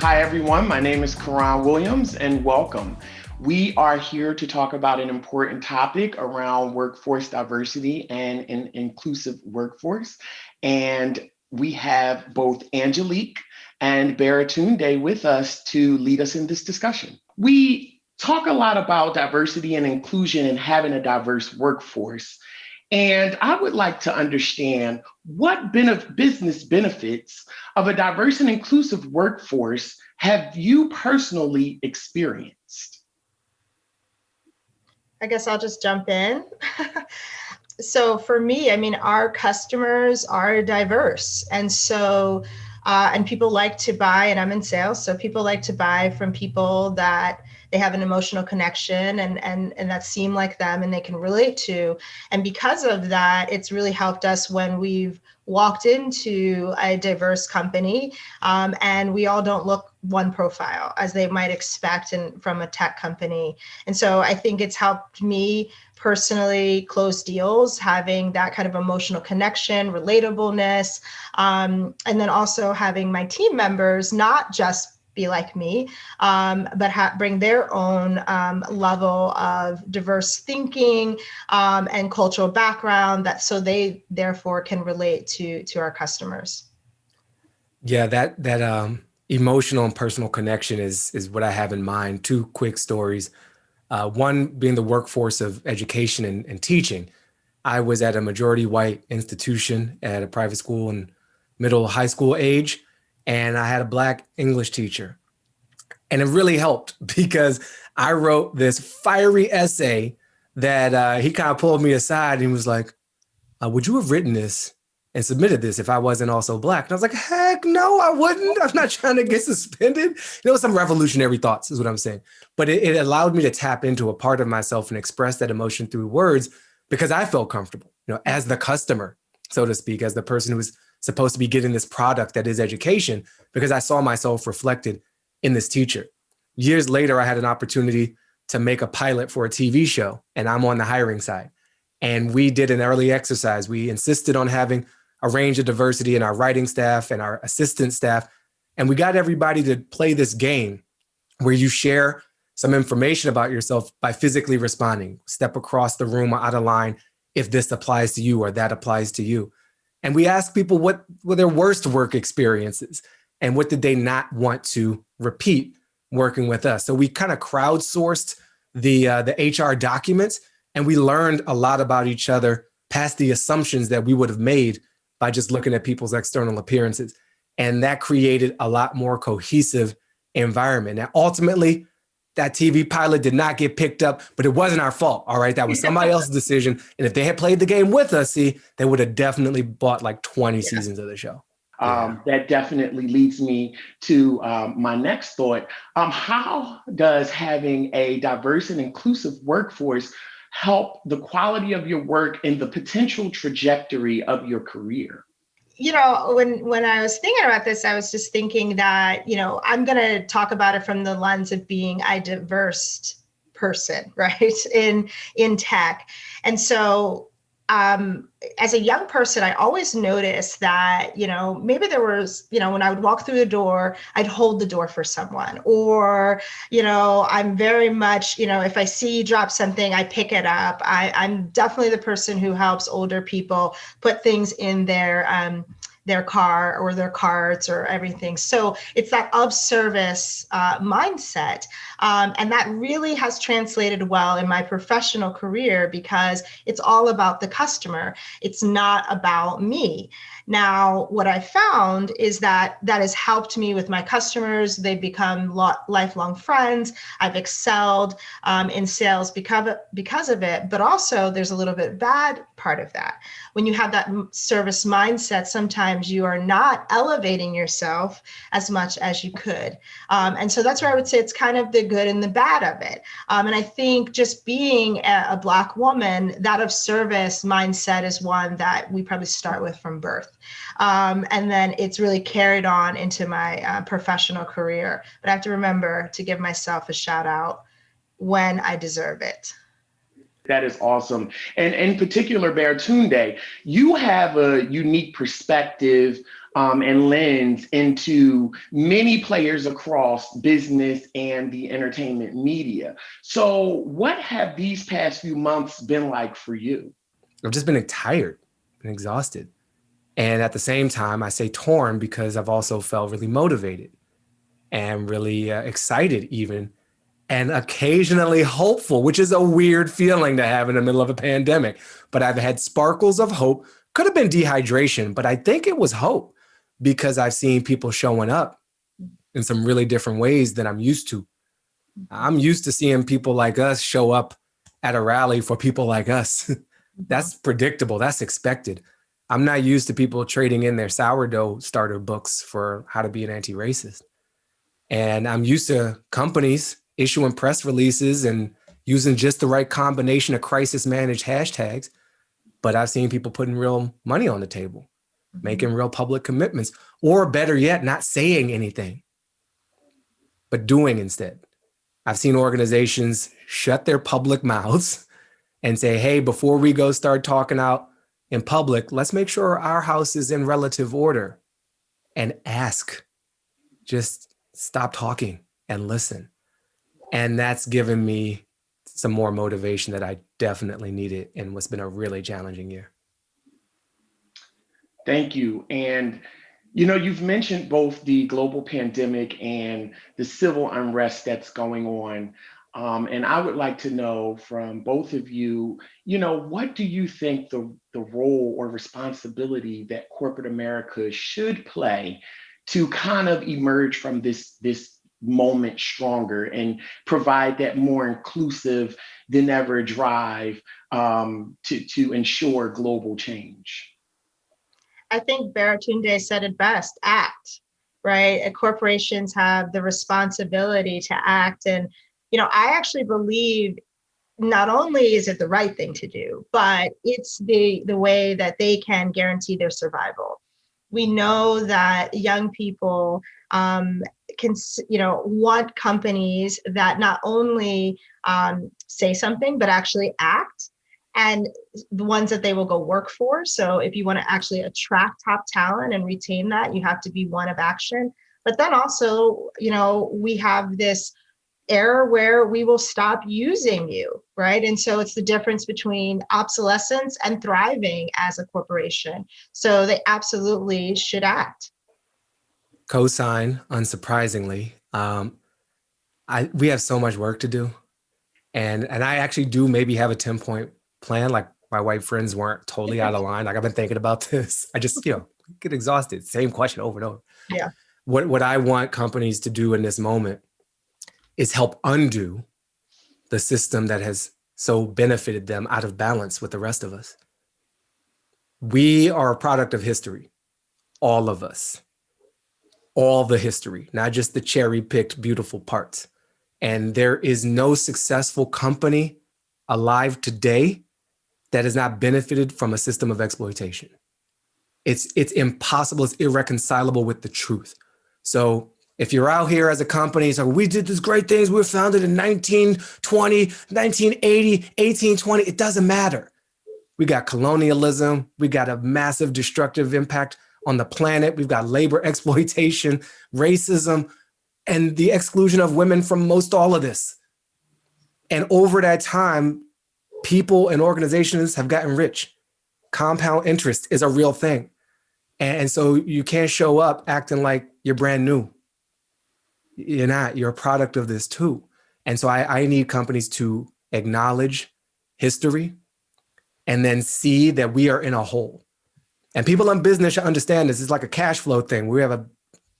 Hi, everyone. My name is Kuran Williams, and welcome. We are here to talk about an important topic around workforce diversity and an inclusive workforce. And we have both Angelique and Baratunde with us to lead us in this discussion. We talk a lot about diversity and inclusion and having a diverse workforce. And I would like to understand what business benefits of a diverse and inclusive workforce have you personally experienced? I guess I'll just jump in. So for me, I mean, our customers are diverse. And people like to buy, and I'm in sales, so people like to buy from people that they have an emotional connection and that seem like them and they can relate to. And because of that, it's really helped us when we've walked into a diverse company and we all don't look one profile as they might expect from a tech company. And so I think it's helped me personally close deals, having that kind of emotional connection, relatableness, and then also having my team members not just be like me, but bring their own level of diverse thinking and cultural background so they therefore can relate to our customers. Yeah, that emotional and personal connection is what I have in mind. Two quick stories. One being the workforce of education and teaching. I was at a majority white institution at a private school in middle high school age, and I had a Black English teacher. And it really helped because I wrote this fiery essay that he kind of pulled me aside and he was like, would you have written this and submitted this if I wasn't also Black? And I was like, heck no, I wouldn't. I'm not trying to get suspended. Some revolutionary thoughts is what I'm saying. But it allowed me to tap into a part of myself and express that emotion through words because I felt comfortable, as the customer, so to speak, as the person who was supposed to be getting this product that is education, because I saw myself reflected in this teacher. Years later, I had an opportunity to make a pilot for a TV show, and I'm on the hiring side. And we did an early exercise. We insisted on having a range of diversity in our writing staff and our assistant staff. And we got everybody to play this game where you share some information about yourself by physically responding, step across the room or out of line if this applies to you or that applies to you. And we asked people what were their worst work experiences and what did they not want to repeat working with us. So we kind of crowdsourced the HR documents, and we learned a lot about each other past the assumptions that we would have made by just looking at people's external appearances. And that created a lot more cohesive environment. Now, ultimately, that TV pilot did not get picked up, but it wasn't our fault, all right? That was somebody else's decision. And if they had played the game with us, they would have definitely bought like 20 seasons of the show. That definitely leads me to my next thought. How does having a diverse and inclusive workforce help the quality of your work and the potential trajectory of your career? When I was thinking about this, I was just thinking that, I'm going to talk about it from the lens of being a diverse person, right, in tech. And so as a young person, I always noticed that, maybe there was, when I would walk through the door, I'd hold the door for someone, or, I'm very much, if I see you drop something, I pick it up. I'm definitely the person who helps older people put things in their car or their carts or everything. So it's that of service mindset. And that really has translated well in my professional career because it's all about the customer. It's not about me. Now, what I found is that has helped me with my customers. They've become lifelong friends. I've excelled in sales because of it. But also, there's a little bit bad part of that. When you have that service mindset, sometimes you are not elevating yourself as much as you could. And so that's where I would say it's kind of the good and the bad of it. And I think just being a Black woman, that of service mindset is one that we probably start with from birth. And then it's really carried on into my professional career. But I have to remember to give myself a shout out when I deserve it. That is awesome. And in particular, Baratunde, you have a unique perspective and lens into many players across business and the entertainment media. So, what have these past few months been like for you? I've just been tired and exhausted. And at the same time, I say torn because I've also felt really motivated and really excited even, and occasionally hopeful, which is a weird feeling to have in the middle of a pandemic. But I've had sparkles of hope. Could have been dehydration, but I think it was hope because I've seen people showing up in some really different ways than I'm used to. I'm used to seeing people like us show up at a rally for people like us. That's predictable. That's expected. I'm not used to people trading in their sourdough starter books for how to be an anti-racist. And I'm used to companies issuing press releases and using just the right combination of crisis managed hashtags. But I've seen people putting real money on the table, making real public commitments, or better yet, not saying anything, but doing instead. I've seen organizations shut their public mouths and say, hey, before we go start talking out in public, let's make sure our house is in relative order and ask. Just stop talking and listen. And that's given me some more motivation that I definitely needed in what's been a really challenging year. Thank you. And, you know, you've mentioned both the global pandemic and the civil unrest that's going on. And I would like to know from both of you, you know, what do you think the role or responsibility that corporate America should play to kind of emerge from this moment stronger and provide that more inclusive than ever drive to ensure global change? I think Baratunde said it best, act, right? And corporations have the responsibility to act. And, you know, I actually believe not only is it the right thing to do, but it's the way that they can guarantee their survival. We know that young people can, you know, want companies that not only say something, but actually act, and the ones that they will go work for. So if you want to actually attract top talent and retain that, you have to be one of action. But then also, you know, we have this era where we will stop using you, right? And so it's the difference between obsolescence and thriving as a corporation. So they absolutely should act. Co-sign, unsurprisingly. We have so much work to do. And I actually do maybe have a 10-point plan. Like my white friends weren't totally out of line. Like I've been thinking about this. I just, you know, get exhausted. Same question over and over. Yeah. What I want companies to do in this moment is help undo the system that has so benefited them out of balance with the rest of us. We are a product of history, all of us, all the history, not just the cherry-picked beautiful parts. And there is no successful company alive today that has not benefited from a system of exploitation. It's impossible, it's irreconcilable with the truth. So if you're out here as a company, so we did these great things, we were founded in 1920, 1980, 1820, it doesn't matter. We got colonialism, we got a massive destructive impact on the planet, we've got labor exploitation, racism, and the exclusion of women from most all of this. And over that time, people and organizations have gotten rich. Compound interest is a real thing. And so you can't show up acting like you're brand new. You're not, you're a product of this too. And so I need companies to acknowledge history and then see that we are in a hole. And people in business should understand this. It's like a cash flow thing. We have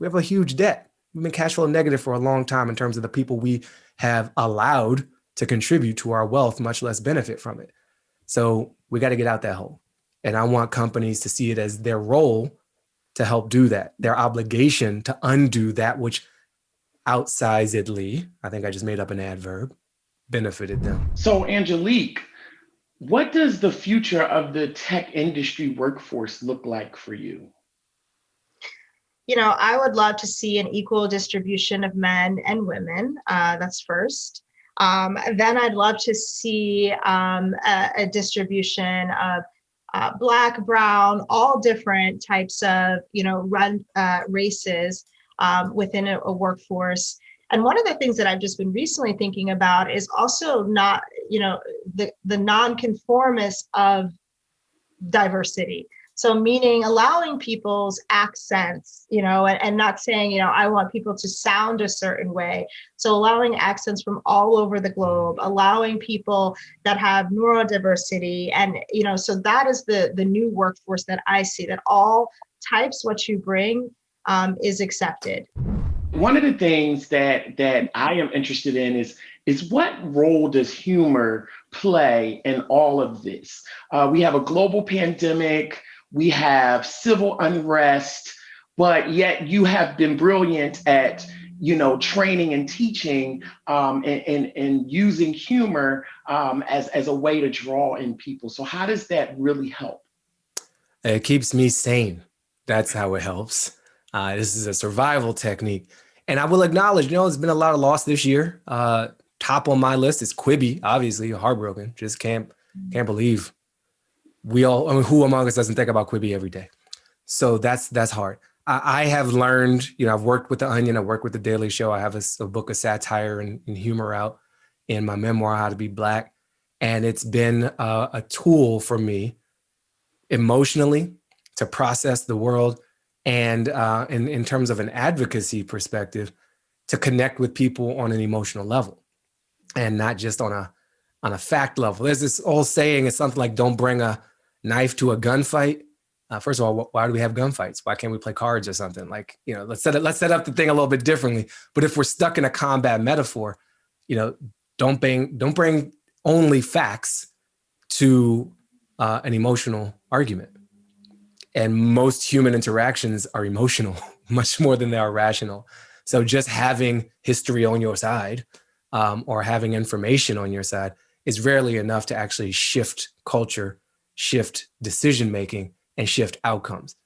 a huge debt. We've been cash flow negative for a long time in terms of the people we have allowed to contribute to our wealth, much less benefit from it. So we got to get out that hole. And I want companies to see it as their role to help do that, their obligation to undo that which outsizedly, I think I just made up an adverb, benefited them. So Angelique, what does the future of the tech industry workforce look like for you? You know, I would love to see an equal distribution of men and women. That's first. Then I'd love to see a distribution of Black, brown, all different types of, races within a workforce. And one of the things that I've just been recently thinking about is also not, the nonconformist of diversity. So meaning allowing people's accents, and not saying, I want people to sound a certain way. So allowing accents from all over the globe, allowing people that have neurodiversity. And, so that is the new workforce that I see, that all types, what you bring is accepted. One of the things that I am interested in is what role does humor play in all of this? We have a global pandemic, we have civil unrest, but yet you have been brilliant at training and teaching and using humor as a way to draw in people. So how does that really help? It keeps me sane. That's how it helps. This is a survival technique. And I will acknowledge, there's been a lot of loss this year. Top on my list is Quibi, obviously, heartbroken. Just can't believe who among us doesn't think about Quibi every day? So that's hard. I have learned, I've worked with The Onion, I worked with The Daily Show. I have a book of satire and humor out in my memoir, How to Be Black. And it's been a tool for me emotionally to process the world, and in terms of an advocacy perspective, to connect with people on an emotional level and not just on a fact level. There's this old saying, it's something like, don't bring a knife to a gunfight. First of all, why do we have gunfights? Why can't we play cards or something? Like, let's set up the thing a little bit differently. But if we're stuck in a combat metaphor, don't bring only facts to an emotional argument. And most human interactions are emotional, much more than they are rational. So just having history on your side or having information on your side is rarely enough to actually shift culture, shift decision-making, and shift outcomes.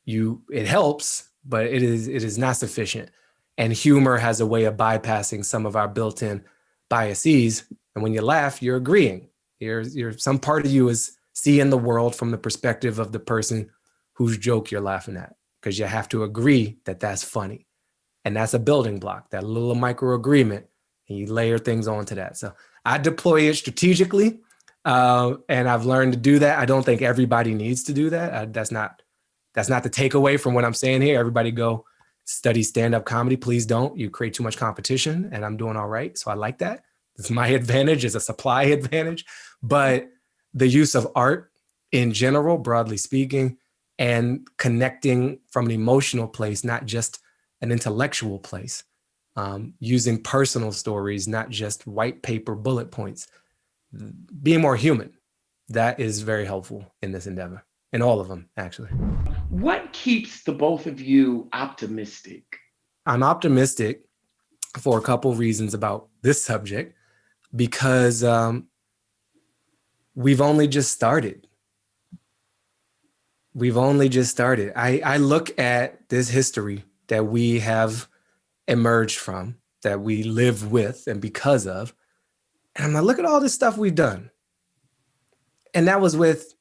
It helps, but it is not sufficient. And humor has a way of bypassing some of our built-in biases. And when you laugh, you're agreeing. You're some part of you is seeing the world from the perspective of the person whose joke you're laughing at, because you have to agree that that's funny. And that's a building block, that little micro agreement, and you layer things onto that. So I deploy it strategically, and I've learned to do that. I don't think everybody needs to do that. That's not the takeaway from what I'm saying here. Everybody go study stand-up comedy. Please don't. You create too much competition, and I'm doing all right. So I like that. It's my advantage, is a supply advantage. But the use of art in general, broadly speaking, and connecting from an emotional place, not just an intellectual place, using personal stories, not just white paper bullet points, being more human. That is very helpful in this endeavor, in all of them, actually. What keeps the both of you optimistic? I'm optimistic for a couple of reasons about this subject, because we've only just started. I look at this history that we have emerged from, that we live with and because of, and I'm like, look at all this stuff we've done. And that was with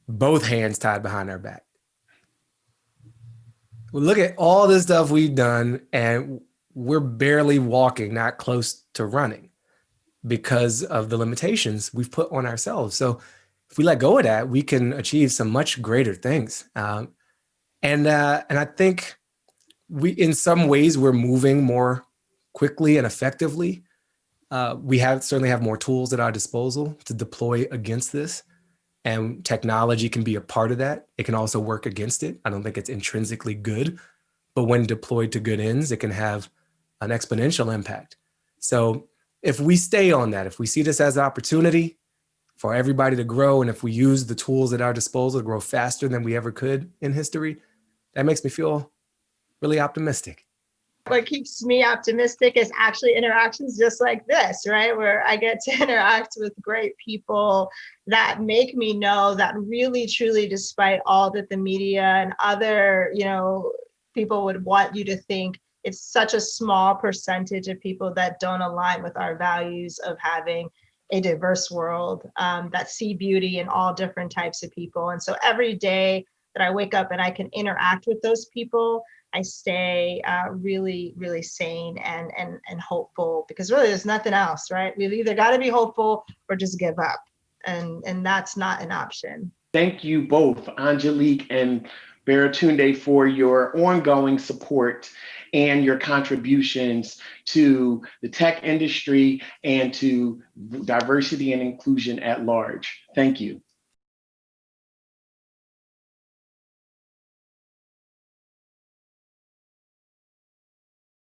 both hands tied behind our back. We look at all this stuff we've done, and we're barely walking, not close to running, because of the limitations we've put on ourselves. So if we let go of that, we can achieve some much greater things. And I think in some ways, we're moving more quickly and effectively. We certainly have more tools at our disposal to deploy against this. And technology can be a part of that. It can also work against it. I don't think it's intrinsically good, but when deployed to good ends, it can have an exponential impact. So if we stay on that, if we see this as an opportunity for everybody to grow, and if we use the tools at our disposal to grow faster than we ever could in history, that makes me feel really optimistic. What keeps me optimistic is actually interactions just like this, right? Where I get to interact with great people that make me know that really, truly, despite all that the media and other, people would want you to think, it's such a small percentage of people that don't align with our values of having a diverse world, that see beauty in all different types of people. And so every day that I wake up and I can interact with those people, I stay really, really sane and hopeful, because really there's nothing else, right? We've either got to be hopeful or just give up. And that's not an option. Thank you both, Angelique and Baratunde, for your ongoing support and your contributions to the tech industry and to diversity and inclusion at large. Thank you.